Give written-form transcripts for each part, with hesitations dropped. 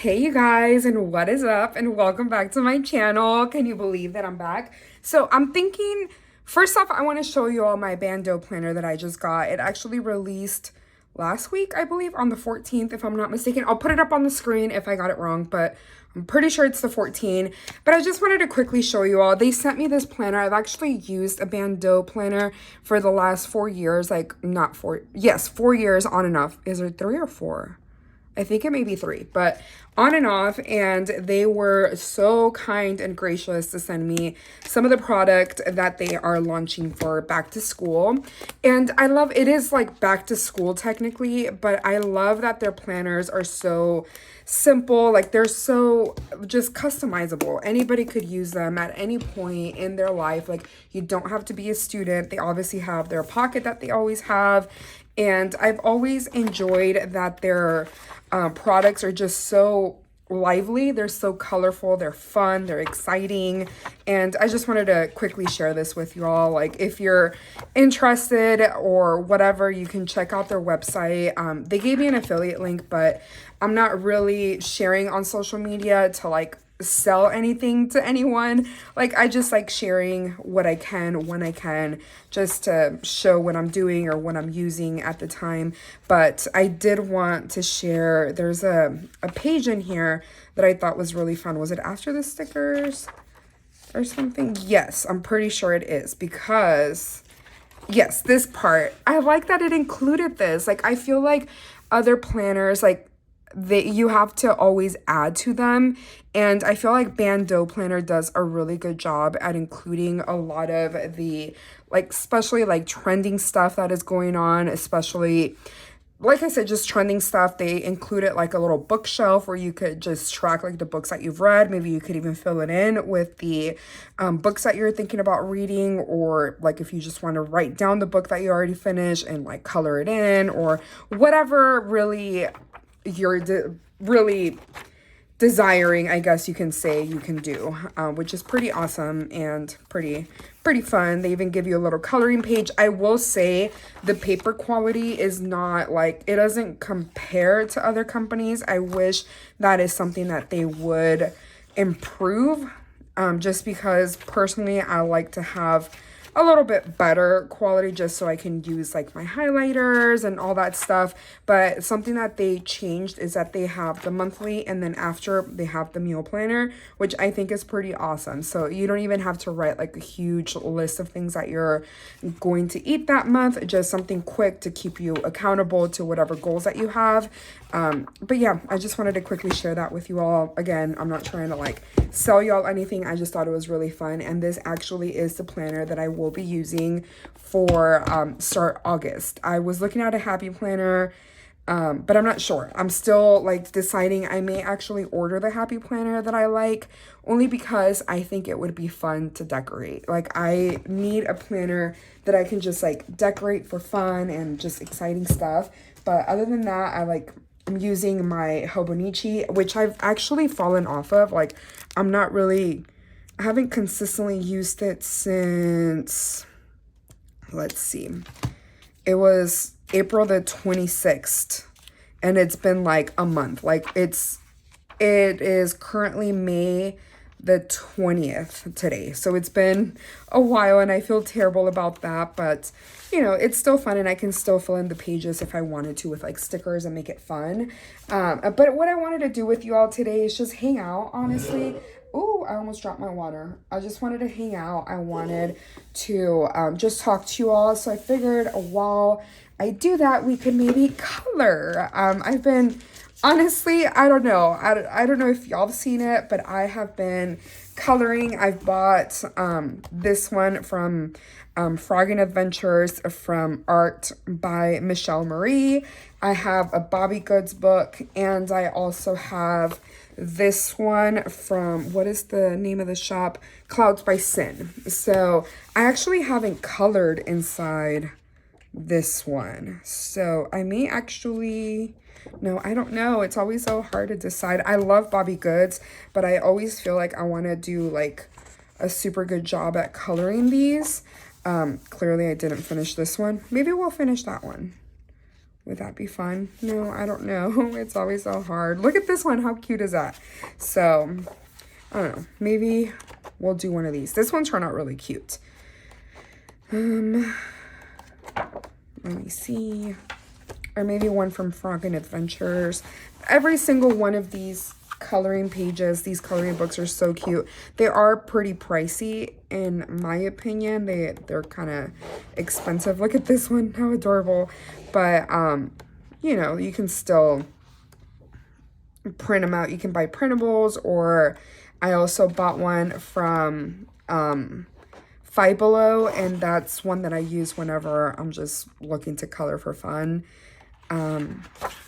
Hey you guys, and what is up, and welcome back to my channel. Can you believe that I'm back? So I'm thinking, first off, I want to show you all my Bando planner that I just got. It actually released last week, I believe, on the 14th, if I'm not mistaken. I'll put it up on the screen if I got it wrong, but I'm pretty sure it's the 14th. But I just wanted to quickly show you all. They sent me this planner. I've actually used a Bando planner for the last 4 years, like not four, yes, 4 years on and off. Is there 3 or 4? I think it may be 3, but on and off. And they were so kind and gracious to send me some of the product that they are launching for back to school. And I love, it is like back to school technically, but I love that their planners are so simple. Like they're so just customizable. Anybody could use them at any point in their life. Like you don't have to be a student. They obviously have their pocket that they always have. And I've always enjoyed that their products are just so lively. They're so colorful. They're fun. They're exciting. And I just wanted to quickly share this with you all. Like if you're interested or whatever, you can check out their website. They gave me an affiliate link, but I'm not really sharing on social media to like sell anything to anyone. Like I just like sharing what I can when I can, just to show what I'm doing or what I'm using at the time. But I did want to share, there's a page in here that I thought was really fun. Was it after the stickers or something? Yes, I'm pretty sure it is, because yes, this part, I like that it included this. Like I feel like other planners, like you have to always add to them, and I feel like Bando planner does a really good job at including a lot of the, like, especially like trending stuff that is going on, especially like I said, just trending stuff. They included like a little bookshelf where you could just track like the books that you've read. Maybe you could even fill it in with the books that you're thinking about reading, or like if you just want to write down the book that you already finished and like color it in, or whatever really you're really desiring, I guess you can say, you can do, which is pretty awesome and pretty fun. They even give you a little coloring page. I will say the paper quality is not like, it doesn't compare to other companies. I wish that is something that they would improve, just because personally I like to have a little bit better quality just so I can use like my highlighters and all that stuff. But something that they changed is that they have the monthly, and then after they have the meal planner, which I think is pretty awesome. So you don't even have to write like a huge list of things that you're going to eat that month, just something quick to keep you accountable to whatever goals that you have. But yeah, I just wanted to quickly share that with you all. Again, I'm not trying to like sell y'all anything. I just thought it was really fun. And this actually is the planner that I will be using for start August. I was looking at a happy planner, but I'm not sure. I'm still like deciding. I may actually order the happy planner that I like, only because I think it would be fun to decorate. Like I need a planner that I can just like decorate for fun and just exciting stuff. But other than that, I'm using my Hobonichi, which I've actually fallen off of. Like I haven't consistently used it since, let's see, it was April the 26th, and it's been like a month. Like it is currently May the 20th today. So it's been a while, and I feel terrible about that, but you know, it's still fun, and I can still fill in the pages if I wanted to with like stickers and make it fun. But what I wanted to do with you all today is just hang out, honestly. Ooh, I almost dropped my water. I just wanted to hang out. I wanted to just talk to you all. So I figured while I do that, we could maybe color. I've been, honestly, I don't know. I don't know if y'all have seen it, but I have been coloring. I've bought this one from Frogging Adventures from Art by Michelle Marie. I have a Bobby Goods book, and I also have this one from, what is the name of the shop? Clouds by Sin. So I actually haven't colored inside this one. So I may actually, no, I don't know. It's always so hard to decide. I love Bobby Goods, but I always feel like I want to do like a super good job at coloring these. Clearly I didn't finish this one. Maybe we'll finish that one. Would that be fun? No, I don't know. It's always so hard. Look at this one. How cute is that? So, I don't know. Maybe we'll do one of these. This one turned out really cute. Let me see. Or maybe one from Froggen Adventures. Every single one of these coloring pages, these coloring books are so cute. They are pretty pricey in my opinion. They're kind of expensive. Look at this one, how adorable. But you know, you can still print them out. You can buy printables, or I also bought one from Five Below, and that's one that I use whenever I'm just looking to color for fun.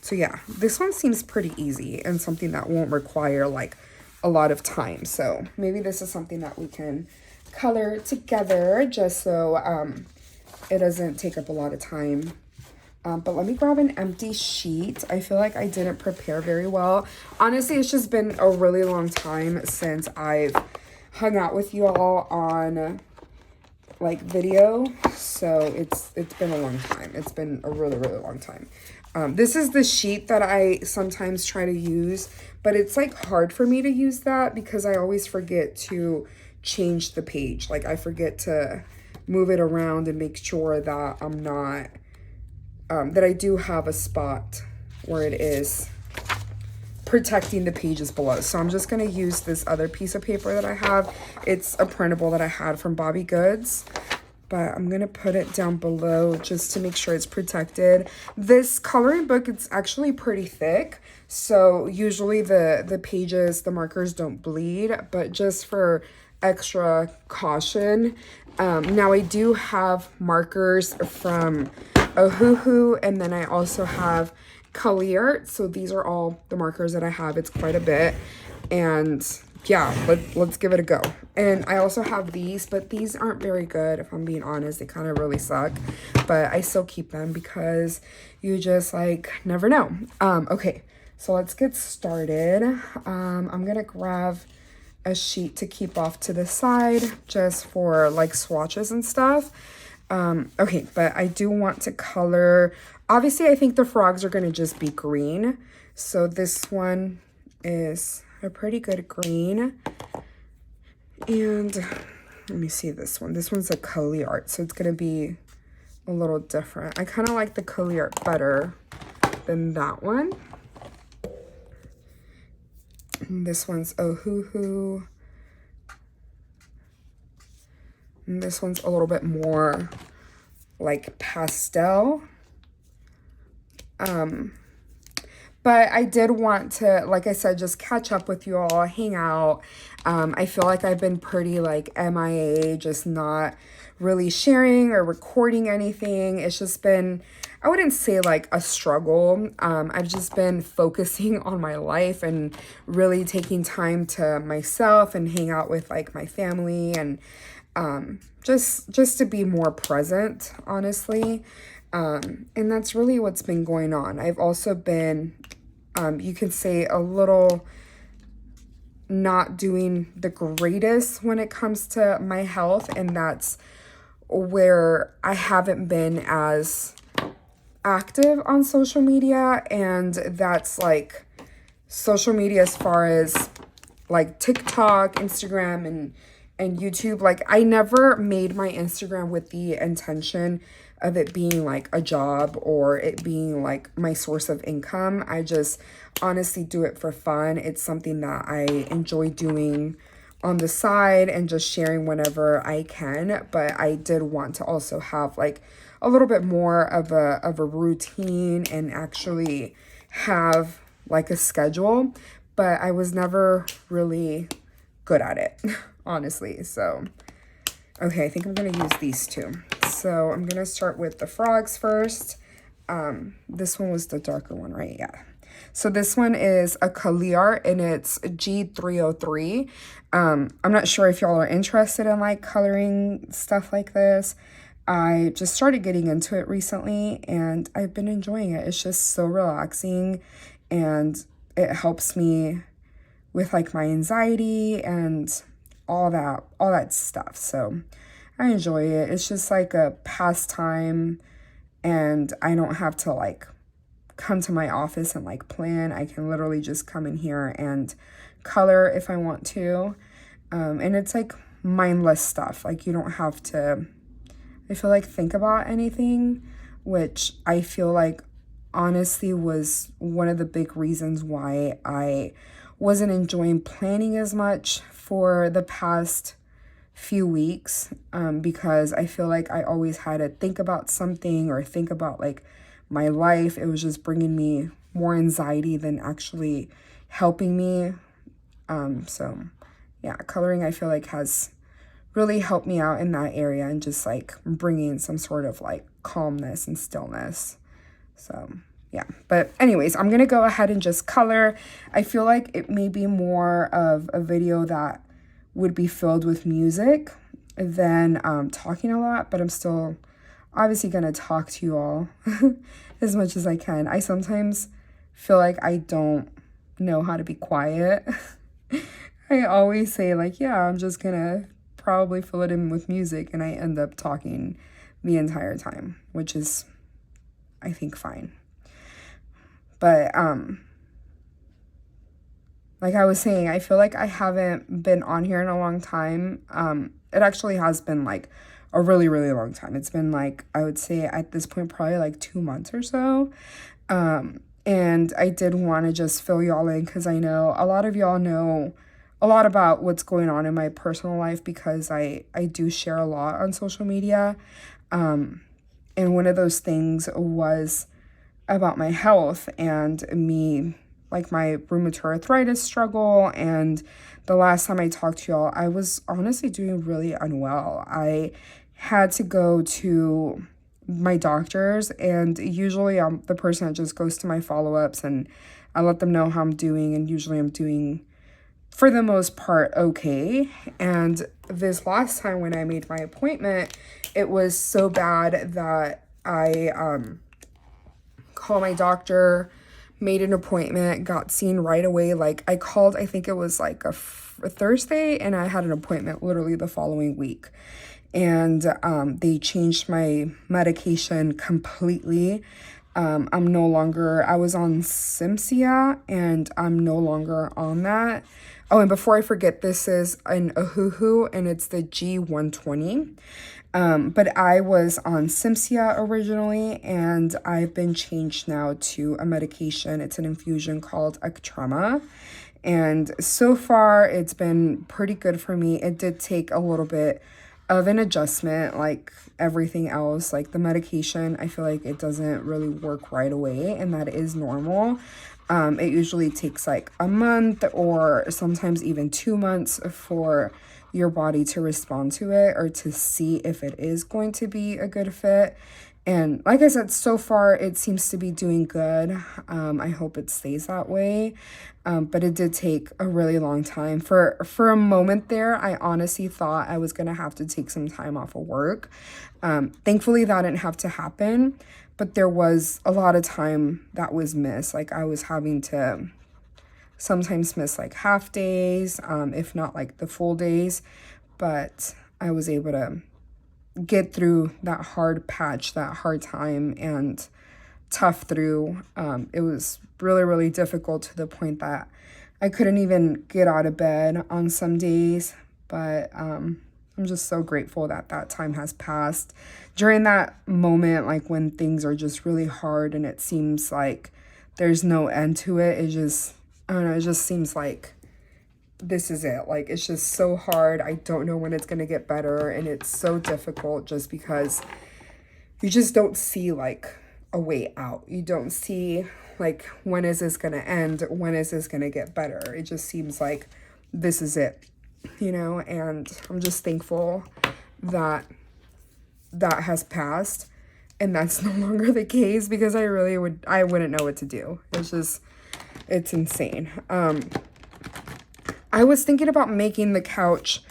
So yeah, this one seems pretty easy and something that won't require like a lot of time. So maybe this is something that we can color together just so it doesn't take up a lot of time. But let me grab an empty sheet. I feel like I didn't prepare very well. Honestly, it's just been a really long time since I've hung out with you all on like video, so it's been a long time. It's been a really long time. This is the sheet that I sometimes try to use, but it's like hard for me to use that because I always forget to change the page. Like I forget to move it around and make sure that I'm not that I do have a spot where it is protecting the pages below. So I'm just going to use this other piece of paper that I have. It's a printable that I had from Bobby Goods, but I'm going to put it down below just to make sure it's protected. This coloring book, it's actually pretty thick. So usually the pages, the markers don't bleed, but just for extra caution. Now I do have markers from Ohuhu, and then I also have Collier. So these are all the markers that I have. It's quite a bit, and yeah, let's give it a go. And I also have these, but these aren't very good, if I'm being honest. They kind of really suck, but I still keep them because you just like never know. Okay, so let's get started. I'm gonna grab a sheet to keep off to the side just for like swatches and stuff. Okay, but I do want to color. Obviously, I think the frogs are going to just be green. So this one is a pretty good green. And let me see this one. This one's a Coley art, so it's going to be a little different. I kind of like the Coley art better than that one. And this one's Ohuhu. And this one's a little bit more like pastel. But I did want to, like I said, just catch up with you all, hang out. I feel like I've been pretty like MIA, just not really sharing or recording anything. It's just been, I wouldn't say like a struggle. I've just been focusing on my life and really taking time to myself and hang out with like my family and just to be more present, honestly. And that's really what's been going on. I've also been, you could say, a little not doing the greatest when it comes to my health, and that's where I haven't been as active on social media. And that's like social media as far as like TikTok, Instagram, and YouTube. Like I never made my Instagram with the intention of it being like a job or it being like my source of income. I just honestly do it for fun. It's something that I enjoy doing on the side and just sharing whenever I can. But I did want to also have like a little bit more of a routine and actually have like a schedule, but I was never really good at it, honestly. So okay, I think I'm going to use these two. So I'm going to start with the frogs first. This one was the darker one, right? Yeah. So this one is a Collier, and it's G303. I'm not sure if y'all are interested in like coloring stuff like this. I just started getting into it recently, and I've been enjoying it. It's just so relaxing, and it helps me with like my anxiety and all that stuff. So I enjoy it. It's just like a pastime, and I don't have to like come to my office and like plan. I can literally just come in here and color if I want to. And it's like mindless stuff. Like you don't have to, I feel like, think about anything, which I feel like honestly was one of the big reasons why I wasn't enjoying planning as much for the past few weeks, because I feel like I always had to think about something or think about like my life. It was just bringing me more anxiety than actually helping me. So yeah, coloring I feel like has really helped me out in that area and just like bringing some sort of like calmness and stillness. So yeah, but anyways, I'm gonna go ahead and just color. I feel like it may be more of a video that would be filled with music than talking a lot, but I'm still obviously gonna talk to you all as much as I can. I sometimes feel like I don't know how to be quiet. I always say like, yeah, I'm just gonna probably fill it in with music, and I end up talking the entire time, which is, I think, fine. But like I was saying, I feel like I haven't been on here in a long time. It actually has been like a really, really long time. It's been like, I would say at this point, probably like 2 months or so. And I did want to just fill y'all in because I know a lot of y'all know a lot about what's going on in my personal life because I do share a lot on social media. And one of those things was about my health and me, like my rheumatoid arthritis struggle. And the last time I talked to y'all, I was honestly doing really unwell. I had to go to my doctors, and usually I'm the person that just goes to my follow-ups and I let them know how I'm doing, and usually I'm doing, for the most part, okay. And this last time when I made my appointment, it was so bad that I called my doctor, made an appointment, got seen right away. Like I called, I think it was like a Thursday, and I had an appointment literally the following week. And they changed my medication completely. I'm no longer, I was on Cimcia, and I'm no longer on that. Oh, and before I forget, this is an Ahuhu, and it's the G120. But I was on Cimcia originally, and I've been changed now to a medication. It's an infusion called Actrema. And so far, it's been pretty good for me. It did take a little bit of an adjustment, like everything else. Like the medication, I feel like it doesn't really work right away, and that is normal. It usually takes like a month or sometimes even 2 months for your body to respond to it or to see if it is going to be a good fit. And like I said, so far it seems to be doing good. I hope it stays that way. But it did take a really long time. For a moment there, I honestly thought I was going to have to take some time off of work. Thankfully, that didn't have to happen. But there was a lot of time that was missed. Like I was having to sometimes miss like half days, if not like the full days. But I was able to get through that hard patch, that hard time, and tough through. It was really, really difficult to the point that I couldn't even get out of bed on some days. But I'm just so grateful that that time has passed. During that moment, like when things are just really hard and it seems like there's no end to it, it just, I don't know, it just seems like this is it. Like it's just so hard. I don't know when it's going to get better, and it's so difficult just because you just don't see like a way out. You don't see like, when is this going to end? When is this going to get better? It just seems like this is it, you know? And I'm just thankful that that has passed and that's no longer the case, because I wouldn't know what to do. It's insane. I was thinking about making the couch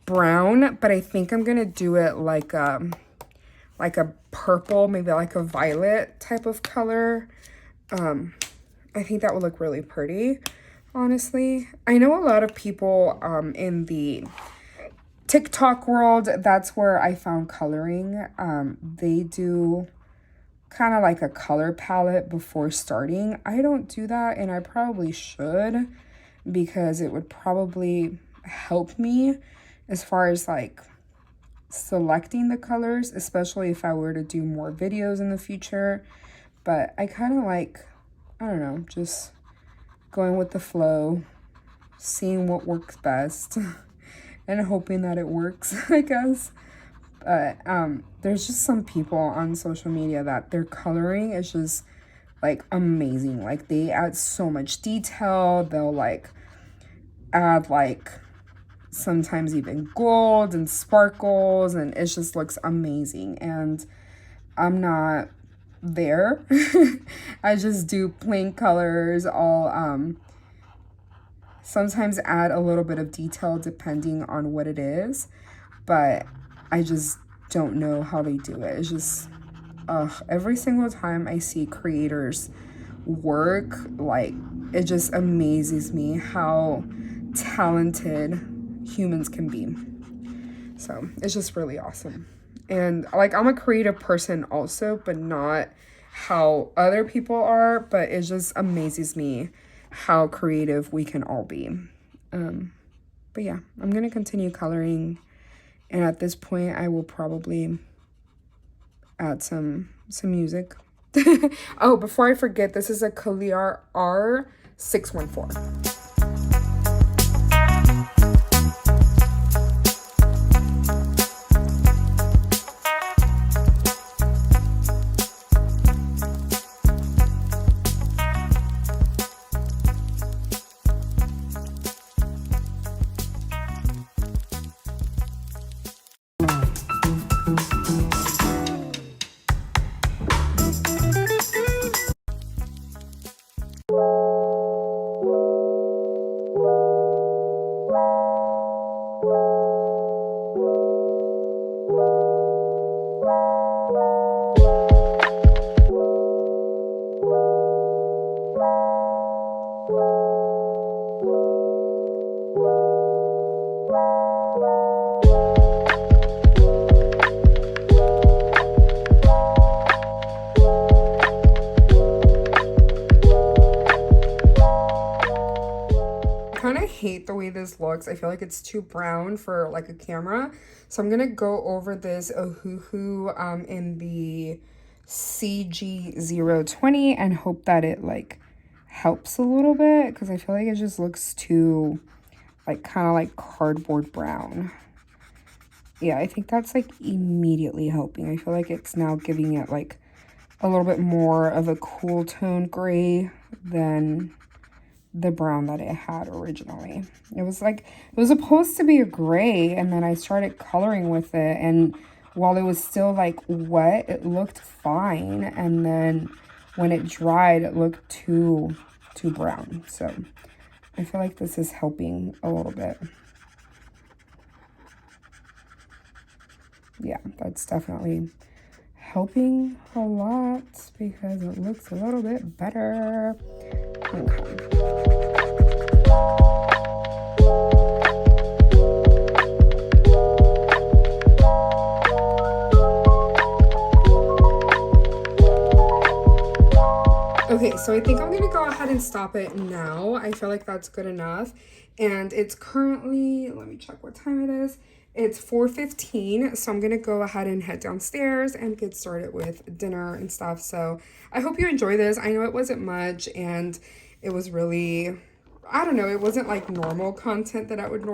brown, but I think I'm going to do it like a purple, maybe like a violet type of color. I think that would look really pretty, honestly. I know a lot of people in the TikTok world, that's where I found coloring. They do kind of like a color palette before starting. I don't do that, and I probably should, because it would probably help me as far as like selecting the colors, especially if I were to do more videos in the future. But I kind of like, I don't know, just going with the flow, seeing what works best and hoping that it works, I guess. But there's just some people on social media that their coloring is just like amazing. Like they add so much detail. They'll like add like sometimes even gold and sparkles, and it just looks amazing. And I'm not there. I just do plain colors. I'll sometimes add a little bit of detail depending on what it is, but I just don't know how they do it. It's just every single time I see creators work, like it just amazes me how talented humans can be. So it's just really awesome. And like I'm a creative person also, but not how other people are, but it just amazes me how creative we can all be. But yeah, I'm gonna continue coloring, and at this point I will probably add some music. Oh, before I forget, this is a Clear R614. Hate the way this looks. I feel like it's too brown for like a camera, so I'm gonna go over this Ohuhu in the CG020 and hope that it like helps a little bit, because I feel like it just looks too like kind of like cardboard brown. Yeah, I think that's like immediately helping. I feel like it's now giving it like a little bit more of a cool tone gray than the brown that it had originally. It was supposed to be a gray, and then I started coloring with it, and while it was still like wet, it looked fine, and then when it dried, it looked too brown. So I feel like this is helping a little bit. Yeah, that's definitely helping a lot because it looks a little bit better. Okay. Okay, so I think I'm gonna go ahead and stop it now. I feel like that's good enough. And it's currently, let me check what time it is. It's 4:15, so I'm gonna go ahead and head downstairs and get started with dinner and stuff. So I hope you enjoy this. I know it wasn't much, and it was really, I don't know, it wasn't like normal content that I would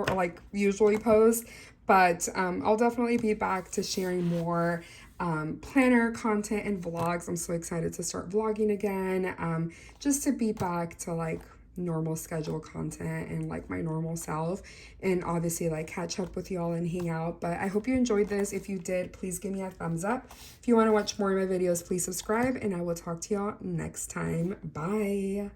usually post, but I'll definitely be back to sharing more planner content and vlogs. I'm so excited to start vlogging again, just to be back to like normal schedule content and like my normal self, and obviously like catch up with y'all and hang out. But I hope you enjoyed this. If you did, please give me a thumbs up. If you want to watch more of my videos, please subscribe, and I will talk to y'all next time. Bye.